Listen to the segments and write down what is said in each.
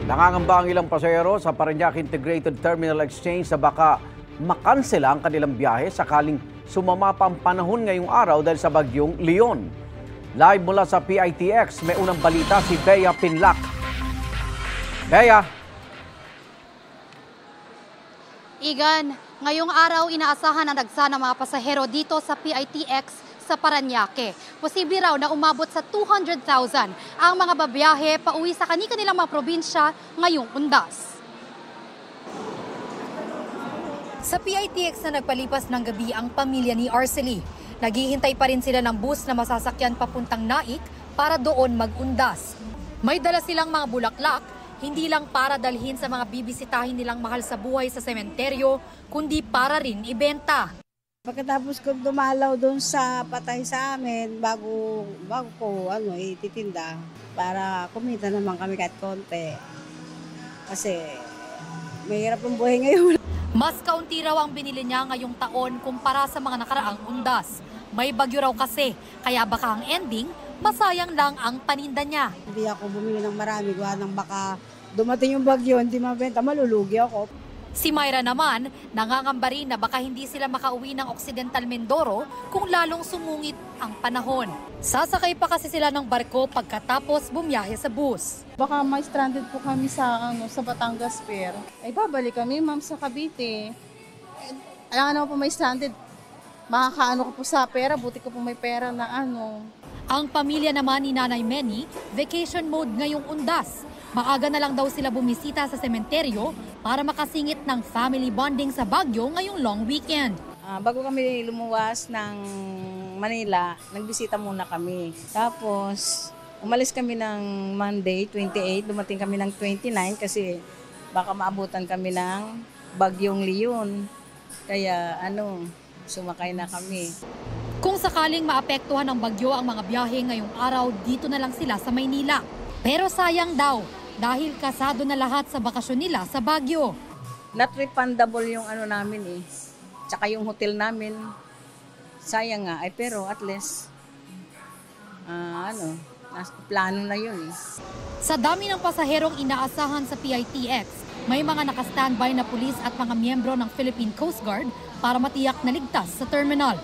Nangangamba ang ilang pasahero sa Parañaque Integrated Terminal Exchange na baka makansela ang kanilang biyahe sakaling sumama pa ang panahon ngayong araw dahil sa bagyong Leon. Live mula sa PITX, may unang balita si Bea Pinlac. Bea. Igan, ngayong araw inaasahan ang dagsa ng mga pasahero dito sa PITX sa Parañaque. Posible raw na umabot sa 200,000 ang mga babiyahe pauwi sa kanilang mga probinsya ngayong undas. Sa PITX na nagpalipas ng gabi ang pamilya ni Arcely. Naghihintay pa rin sila ng bus na masasakyan papuntang Naik para doon mag-undas. May dala silang mga bulaklak, hindi lang para dalhin sa mga bibisitahin nilang mahal sa buhay sa sementeryo, kundi para rin ibenta. Pagkatapos ko dumalaw doon sa patay sa amin, bago ko ititinda para kumita naman kami kahit konti. Kasi mahirap ang buhay ngayon. Mas kaunti raw ang binili niya ngayong taon kumpara sa mga nakaraang undas. May bagyo raw kasi, kaya baka ang ending, masayang lang ang paninda niya. Hindi ako bumili ng marami, gawa ng baka dumating yung bagyo, hindi mabenta, malulugi ako. Si Myra naman, nangangamba rin na baka hindi sila makauwi ng Occidental Mindoro kung lalong sumungit ang panahon. Sasakay pa kasi sila ng barko pagkatapos bumiyahe sa bus. Baka may stranded po kami sa Batangas Pier. Ay babalik kami ma'am sa Cavite. Alam naman po may stranded. Makakaano ko po sa pera, buti ko po may pera na Ang pamilya naman ni Nanay Meni, vacation mode ngayong undas. Maaga na lang daw sila bumisita sa sementeryo para makasingit ng family bonding sa Baguio ngayong long weekend. Bago kami lumuwas ng Manila, nagbisita muna kami. Tapos umalis kami ng Monday, 28, dumating kami ng 29 kasi baka maabutan kami ng bagyong Leon. Kaya sumakay na kami. Kung sakaling maapektuhan ng bagyo ang mga biyahe ngayong araw, dito na lang sila sa Maynila. Pero sayang daw, dahil kasado na lahat sa bakasyon nila sa Baguio. Not refundable yung namin tsaka yung hotel namin. Sayang nga, pero at least, plano na yun Sa dami ng pasaherong inaasahan sa PITX, may mga naka-standby na pulis at mga miyembro ng Philippine Coast Guard para matiyak na ligtas sa terminal.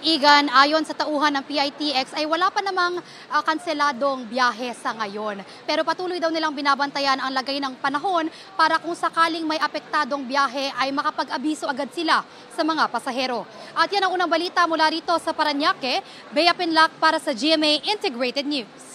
Igan, ayon sa tauhan ng PITX ay wala pa namang kanseladong biyahe sa ngayon. Pero patuloy daw nilang binabantayan ang lagay ng panahon para kung sakaling may apektadong biyahe ay makapag-abiso agad sila sa mga pasahero. At yan ang unang balita mula rito sa Parañaque. Bea Pinlac para sa GMA Integrated News.